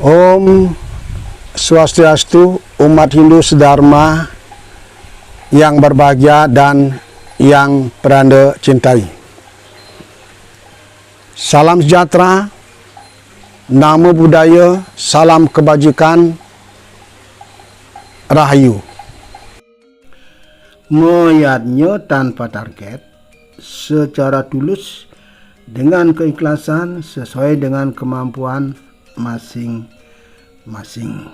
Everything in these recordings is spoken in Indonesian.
Om Swastiastu, umat Hindu sedharma yang berbahagia dan yang beranda cintai. Salam sejahtera, namo budaya, salam kebajikan, rahayu. Menyatnya tanpa target, secara tulus, dengan keikhlasan sesuai dengan kemampuan masing-masing.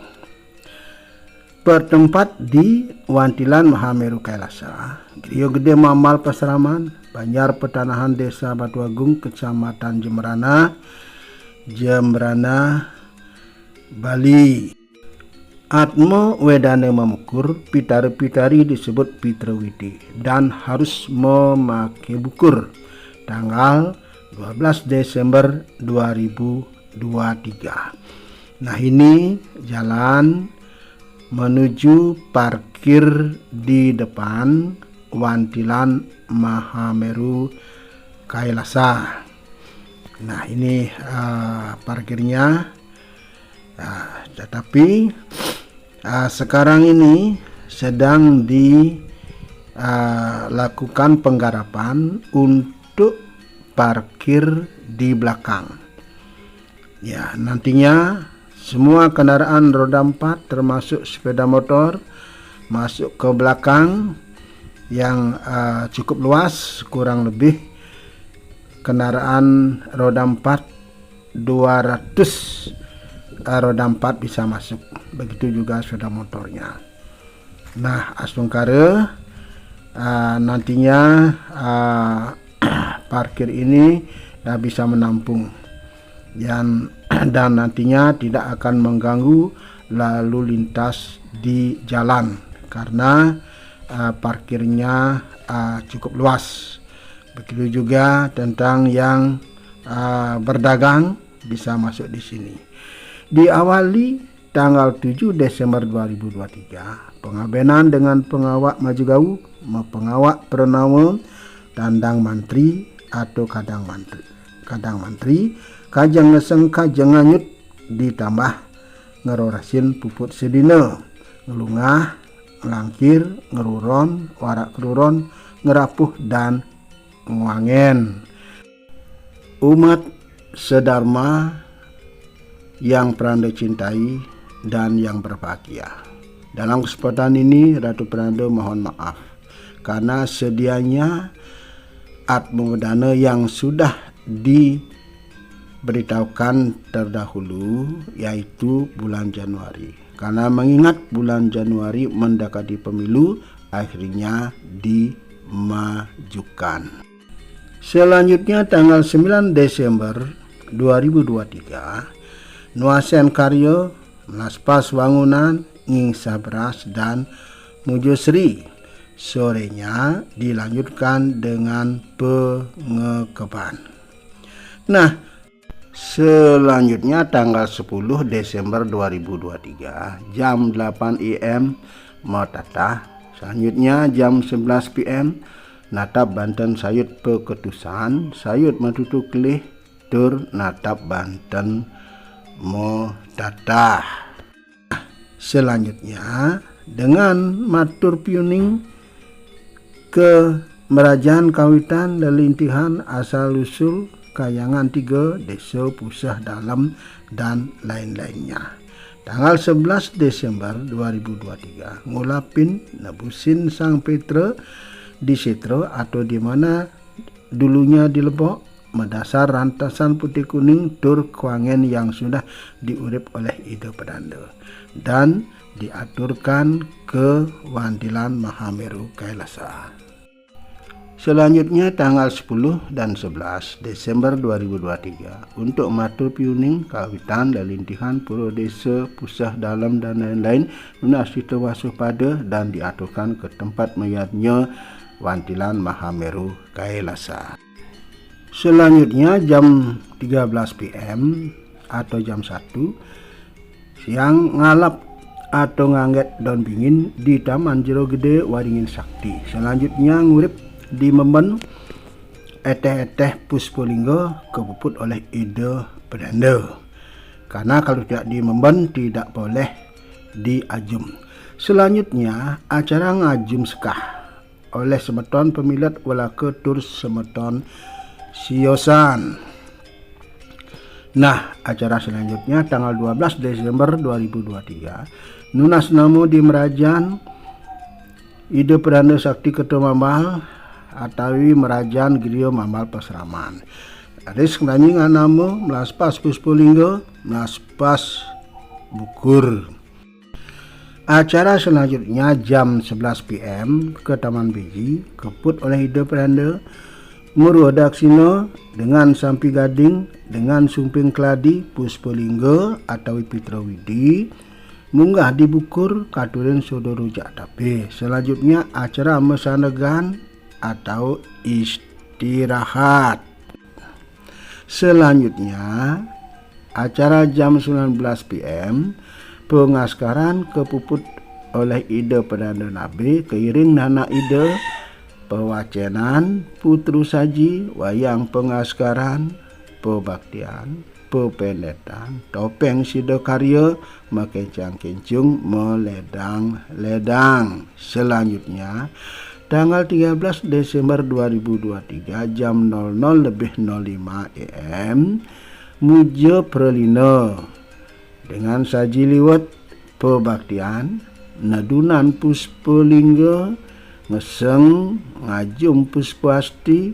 Bertempat di Wantilan Mahameru Kailasa, Griya Gede Mamal Pasraman, Banjar Petanahan Desa Batu Agung, Kecamatan Jembrana, Bali. Atmo wedane memukur, pitari-pitari disebut pitrawiti dan harus memakai bukur tanggal 12 Desember 2023. Nah, ini jalan menuju parkir di depan Wantilan Mahameru Kailasa. Nah, ini parkirnya. Tetapi sekarang ini sedang dilakukan penggarapan untuk parkir di belakang. Ya, nantinya semua kendaraan roda 4 termasuk sepeda motor masuk ke belakang yang cukup luas, kurang lebih kendaraan roda 4 200 roda 4 bisa masuk. Begitu juga sepeda motornya. Nah, Asungkara nantinya parkir ini bisa menampung dan nantinya tidak akan mengganggu lalu lintas di jalan karena parkirnya cukup luas. Begitu juga tentang yang berdagang bisa masuk di sini. Diawali tanggal 7 Desember 2023, pengabenan dengan pengawak Majugau, pengawak Purnama, tandang mantri atau kadang mantri, kajang ngeseng kajang nganyut ditambah ngerorasin puput sedina, ngelungah, ngelangkir, ngeruron, warak keruron, ngerapuh dan nguangen. Umat sedharma yang Pranda cintai dan yang berbahagia. Dalam kesempatan ini Ratu Pranda mohon maaf karena sedianya Atmo Wedana yang sudah diberitahukan terdahulu, yaitu bulan Januari. Karena mengingat bulan Januari mendekati pemilu, akhirnya dimajukan. Selanjutnya tanggal 9 Desember 2023, Nuasen Karyo, Melaspas Wangunan, Ngingsa Beras, dan Mujosri. Sorenya dilanjutkan dengan pengekeban. Nah, selanjutnya tanggal 10 Desember 2023, jam 8 IM Matatah. Selanjutnya jam 11 PM, Natap Banten Sayut Peketusan, Sayut Matutu Kelih, Tur Natap Banten Modatah. Selanjutnya dengan matur piuning ke Merajaan Kawitan Lelintihan Asal Usul Kayangan 3 Desa Pusah Dalam dan lain-lainnya. Tanggal 11 Desember 2023, ngulapin nebusin Sang Petra di Sitro atau di mana dulunya di Lebok, medasar rantasan putih kuning tur kuangen yang sudah diurip oleh Ida Pedanda dan diaturkan ke Wantilan Mahameru Kailasa. Selanjutnya tanggal 10 dan 11 Desember 2023 untuk matur piuning kawitan lelintihan pura desa Pusah Dalam dan lain-lain lunasita wasuh pada dan diaturkan ke tempat mayatnya Wantilan Mahameru Kailasa. Selanjutnya jam 13 PM atau jam 1 siang ngalap atau ngangget daun bingin di Taman Jero Gede Waringin Sakti. Selanjutnya ngurip di Memben eteh-eteh Puspolinggo kepuput oleh Ida Pedanda. karena kalau tidak dimemben tidak boleh diajum. Selanjutnya acara ngajum sekah oleh semeton pemilat walake tur semeton siosan. Nah, acara selanjutnya tanggal 12 Desember 2023 nunas namo di Merajan ide peranda sakti ketua mamal atawi Merajan griyo mamal pasraman. Aris kenanyi nganamo melaspas puspulinggo melaspas bukur. Acara selanjutnya jam 11 PM ke Taman Beji keput oleh ide peranda Murwadaksino dengan Sampi Gading dengan Sumping Keladi Puspolinggo atau Pitrawidi munggah dibukur katurin Sodo Rujak Tape. Selanjutnya acara mesanegan atau istirahat. Selanjutnya acara jam 19 PM pengaskaran kepuput oleh ide Perdana Nabi keiring nana ide pewacenan putru saji wayang pengaskaran pebaktian pependetan topeng sidokarya makecang kencung meledang-ledang. Selanjutnya tanggal 13 Desember 2023 jam 00.05 AM Mujo Prelino dengan saji liwat pebaktian nadunan Puspolinggo ngeseng ngajum Puspuasti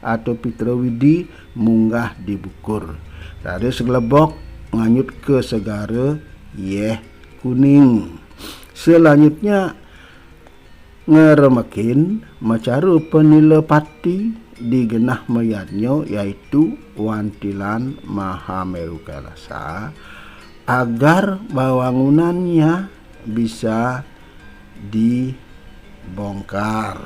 atau Pitrawidi munggah dibukur. Tadi segelebok nganyut ke segara yeh kuning. Selanjutnya ngeremekin macaru penilepati digenah mayatnyo yaitu Wantilan Mahameru Kelasa agar bangunannya bisa dibongkar.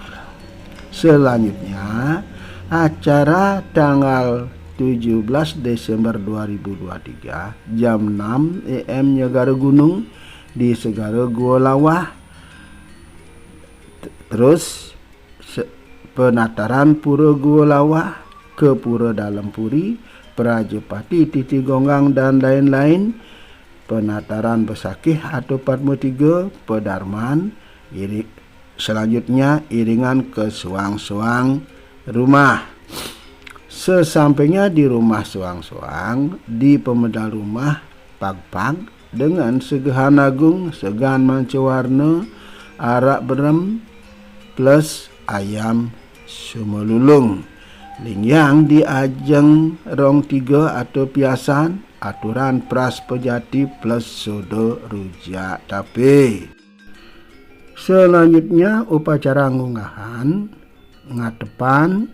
Selanjutnya acara tanggal 17 Desember 2023 jam 6 AM Nyegara Gunung di Segara Gua Lawah. Terus penataran Pura Gua Lawah ke Pura Dalam Puri, Prajepati Titi Gonggang dan lain-lain. Penataran Besakih atau Padma 3 Pedarman. Selanjutnya iringan ke suang-suang rumah. Sesampainya di rumah suang-suang, di pemedal rumah pag-pag dengan segahan agung, segan mancewarna, arak berem plus ayam sumelulung. Lingyang di ajeng rong 3 atau piasan aturan pras pejati plus sodo rujak tape. Selanjutnya upacara ngunggahan, ngatepan,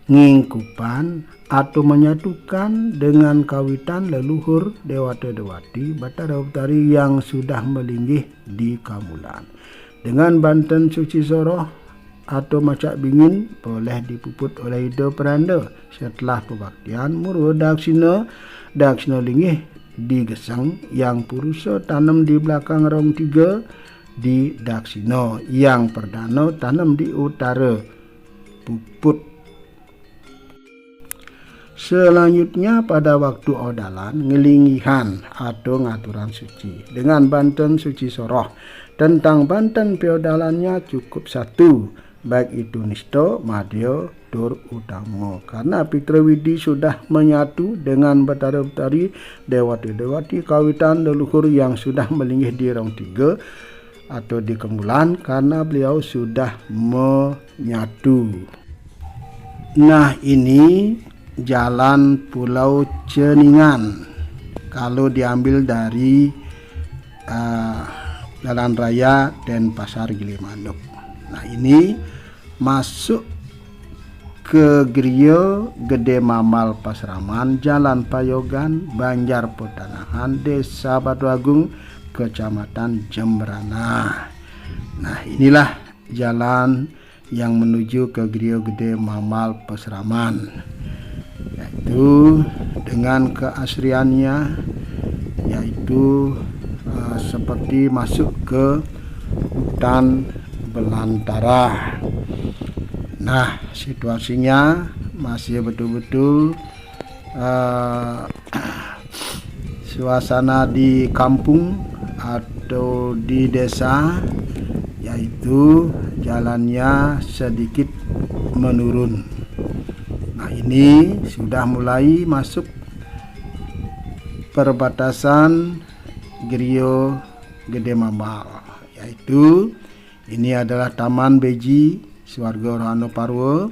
ngingkupan atau menyatukan dengan kawitan leluhur dewata-dewati Batara Utari yang sudah melinggih di kamulan. Dengan banten suci soroh atau macak bingin boleh dipuput oleh ide peranda. Setelah pebaktian Murwadaksino linggih digesang yang purusa tanam di belakang rong 3 di Daksino, yang perdana tanam di utara puput. Selanjutnya pada waktu odalan ngelingihan atau ngaturan suci dengan banten suci soroh. Tentang banten peodalannya cukup 1, baik itu nisto, madya, tur utama. Karena Pitrawidi sudah menyatu dengan Batara Utari dewati-dewati kawitan leluhur yang sudah melinggih di rong 3 atau di kemulan karena beliau sudah menyatu. Nah, ini jalan Pulau Ceningan kalau diambil dari jalan raya Denpasar Gilimanuk. Nah, ini masuk ke Griyo Gede Mamal Pasraman, Jalan Payogan, Banjar Petanahan, Desa Batu Agung, Kecamatan Jembrana. Nah, inilah jalan yang menuju ke Griyo Gede Mamal Pasraman, yaitu dengan keasriannya yaitu seperti masuk ke hutan belantara. Nah, situasinya masih betul-betul suasana di kampung atau di desa, yaitu jalannya sedikit menurun. Nah, ini sudah mulai masuk perbatasan Griyo Gede Mamal, yaitu ini adalah Taman Beji Swarga Rohano Parwo.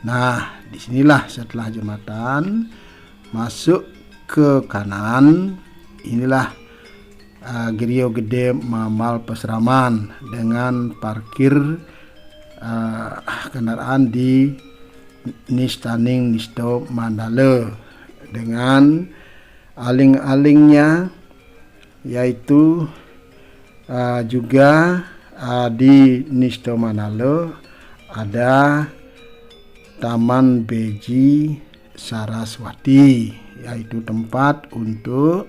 Nah, disinilah setelah jembatan masuk ke kanan, inilah Griyo Gede Mamal Pesraman dengan parkir kendaraan di Nistaning Nisto Mandale dengan aling-alingnya, yaitu juga di Nisto Mandale ada Taman Beji Saraswati, yaitu tempat untuk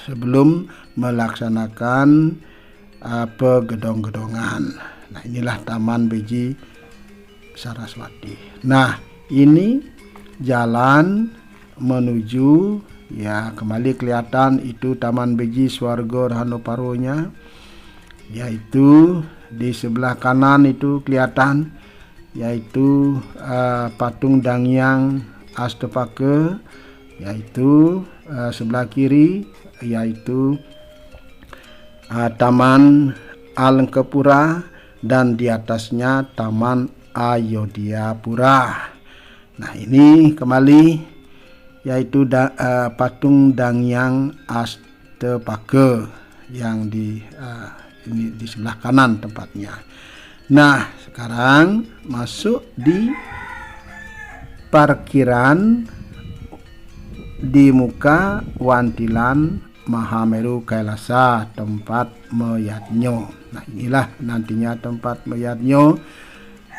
sebelum melaksanakan pegedong-gedongan. Nah, inilah Taman Beji Saraswati. Nah, ini jalan menuju, ya kembali kelihatan itu Taman Beji Swarga Rohano Parwo-nya, yaitu di sebelah kanan itu kelihatan, yaitu patung Dangyang Astapake, yaitu sebelah kiri yaitu Taman Alengkepura, dan di atasnya Taman Ayodhyapura. Nah, ini kembali yaitu patung Dangyang Astapake yang ini di sebelah kanan tempatnya. Nah, sekarang masuk di parkiran di muka Wantilan Mahameru Kailasa, tempat meyatnyo. Nah, inilah nantinya tempat meyatnyo,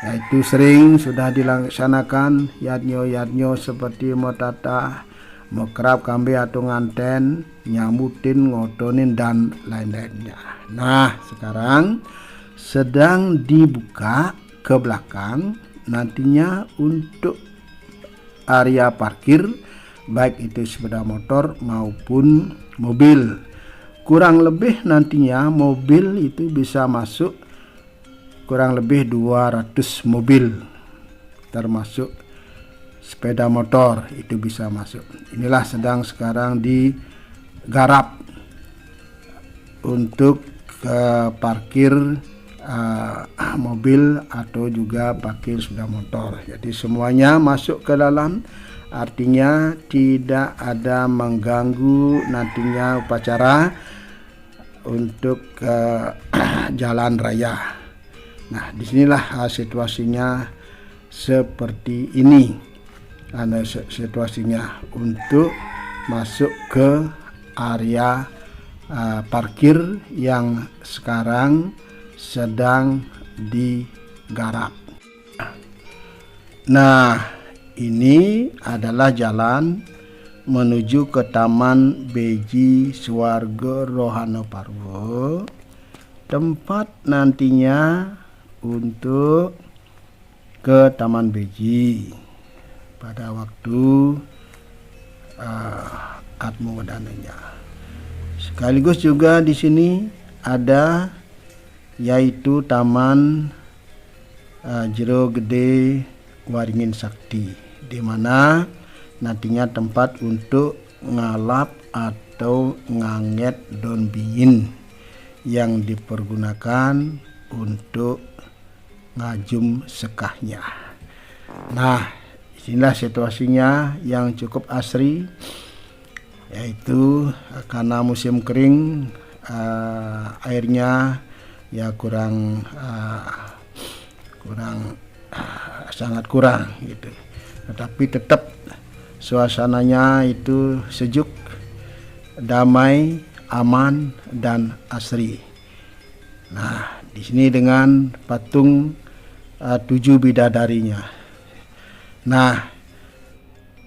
yaitu sering sudah dilaksanakan yatnyo seperti motata, mekerap kambe atau nganten, nyamutin, ngotonin, dan lain-lainnya. Nah, sekarang sedang dibuka ke belakang nantinya untuk area parkir, baik itu sepeda motor maupun mobil. Kurang lebih nantinya mobil itu bisa masuk kurang lebih 200 mobil, termasuk sepeda motor itu bisa masuk. Inilah sedang sekarang digarap untuk parkir mobil atau juga parkir sepeda motor. Jadi semuanya masuk ke dalam, artinya tidak ada mengganggu nantinya upacara untuk jalan raya. Nah, disinilah situasinya seperti ini. Situasinya untuk masuk ke area parkir yang sekarang sedang digarap. Nah, ini adalah jalan menuju ke Taman Beji Swarga Rohano Parwo, tempat nantinya untuk ke Taman Beji pada waktu Atmo Wadananya. Sekaligus juga di sini ada yaitu Taman Jero Gede Waringin Sakti, di mana nantinya tempat untuk ngalap atau nganget daun bingin yang dipergunakan untuk ngajum sekahnya. Nah, inilah situasinya yang cukup asri, yaitu karena musim kering, airnya ya sangat kurang gitu. Tetapi tetap suasananya itu sejuk, damai, aman, dan asri. Nah, di sini dengan patung 7 bidadarinya. Nah,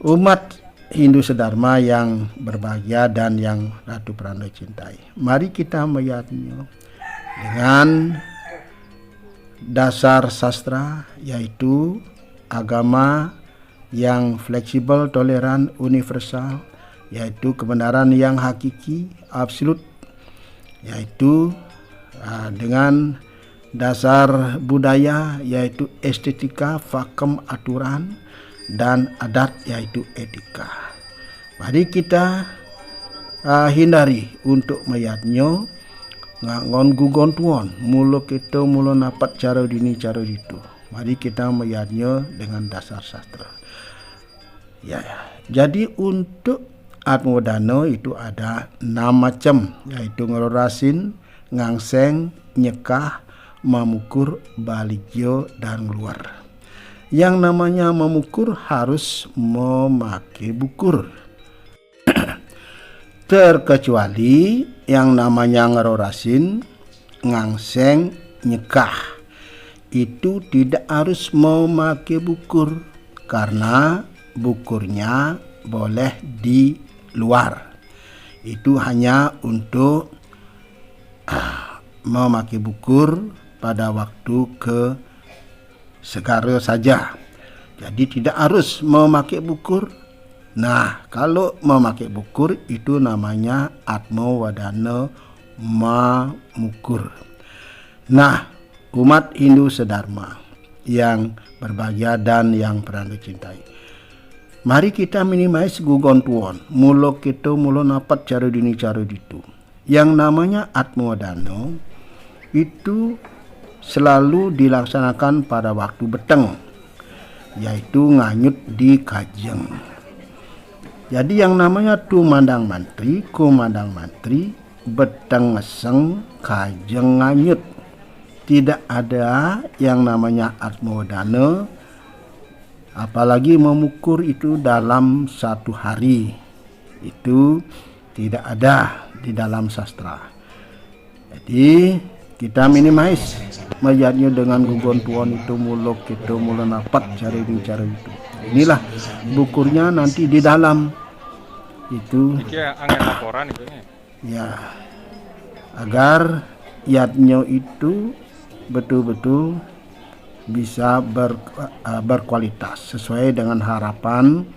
umat Hindu Sedharma yang berbahagia dan yang Ratu Prana cintai, mari kita melihatnya dengan dasar sastra, yaitu agama yang fleksibel, toleran, universal, yaitu kebenaran yang hakiki, absolut, yaitu dengan dasar budaya, yaitu estetika, fakem, aturan, dan adat, yaitu etika. Mari kita hindari untuk melihatnya ngangon gugon tuon, mula kita mula napat cara dini cara itu. Mari kita melihatnya dengan dasar sastra. Ya. Jadi untuk Atmodana itu ada 6 macam, yaitu ngerorasin, ngangseng, nyekah, memukur, baligyo, dan luar. Yang namanya memukur harus memakai bukur. Terkecuali yang namanya ngerorasin, ngangseng, nyekah, itu tidak harus memakai bukur, karena bukurnya boleh di luar. Itu hanya untuk memakai bukur pada waktu ke segara saja. Jadi tidak harus memakai bukur. Nah, kalau memakai bukur itu namanya Atmo Wadana Mamukur. Nah, umat Hindu sedharma yang berbahagia dan yang pernah dicintai, mari kita minimize gugon tuon, mula kita mula napat cara dini cara ditu. Yang namanya Atmo Wadana itu selalu dilaksanakan pada waktu beteng, yaitu nganyut di kajeng. Jadi yang namanya tumandang mantri, kumandang mantri, beteng ngeseng, kajeng nganyut. Tidak ada yang namanya Atmo Wadana, apalagi memukur itu dalam 1 hari. Itu tidak ada di dalam sastra. Jadi kita minimize melihatnya dengan gugon tuan itu muluk itu mula napat cari bicara itu. Inilah bukurnya nanti di dalam itu. Angin laporan itu ya, agar yatnya itu betul-betul bisa berkualitas sesuai dengan harapan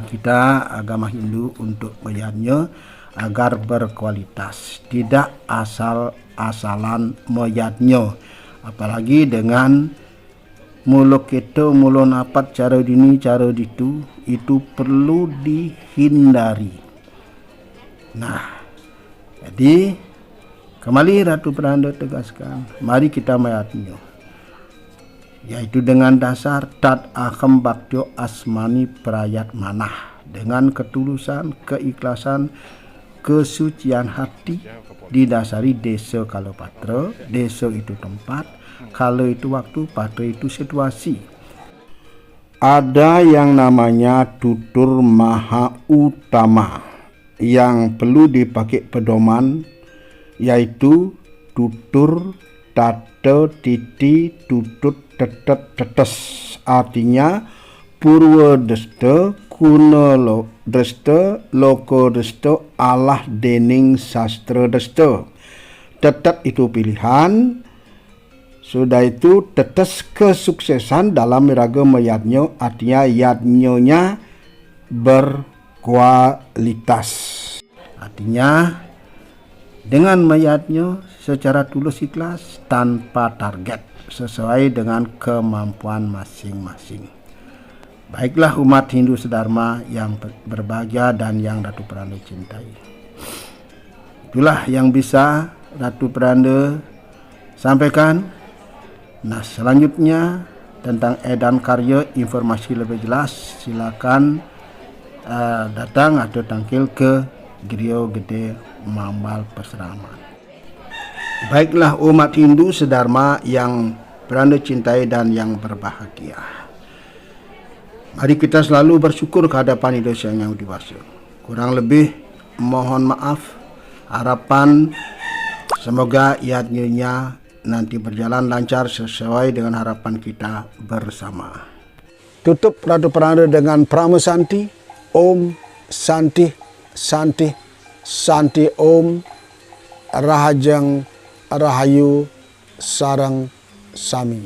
kita agama Hindu untuk melihatnya agar berkualitas, tidak asal-asalan melihatnya, apalagi dengan muluk itu mulu napat cara dini cara ditu, itu perlu dihindari. Nah, jadi kembali Ratu Pranda tegaskan, mari kita melihatnya, yaitu dengan dasar tat ahem baktyo asmani prayat manah, dengan ketulusan, keikhlasan, kesucian hati, didasari desa kalopatra. Desa itu tempat, kalau itu waktu, patra itu situasi. Ada yang namanya tutur maha utama yang perlu dipakai pedoman, yaitu tutur, tata, titi, tutut, tetet, tetes. Artinya purwa desta, kuna desta, loko desta, alah dening sastra desta. Tetet itu pilihan. Sudah itu tetes kesuksesan dalam meraga meyatnya, artinya yatnyonya berkualitas. Artinya dengan meyatnya secara tulus ikhlas tanpa target, sesuai dengan kemampuan masing-masing. Baiklah umat Hindu sedharma yang berbahagia dan yang Ratu Pranda cintai. Itulah yang bisa Ratu Pranda sampaikan. Nah, selanjutnya tentang edan karya informasi lebih jelas, silakan datang atau tangkil ke Griya Gede Mambal Pasraman. Baiklah umat Hindu sedharma yang Pranda cintai dan yang berbahagia, mari kita selalu bersyukur kehadapan Indonesia yang dewasa. Kurang lebih mohon maaf. Harapan semoga yatnya nanti berjalan lancar sesuai dengan harapan kita bersama. Tutup Ratu Pranda dengan Prama Santi. Om Santi Santi Santi Om Rahajang Rahayu Sarang Sami.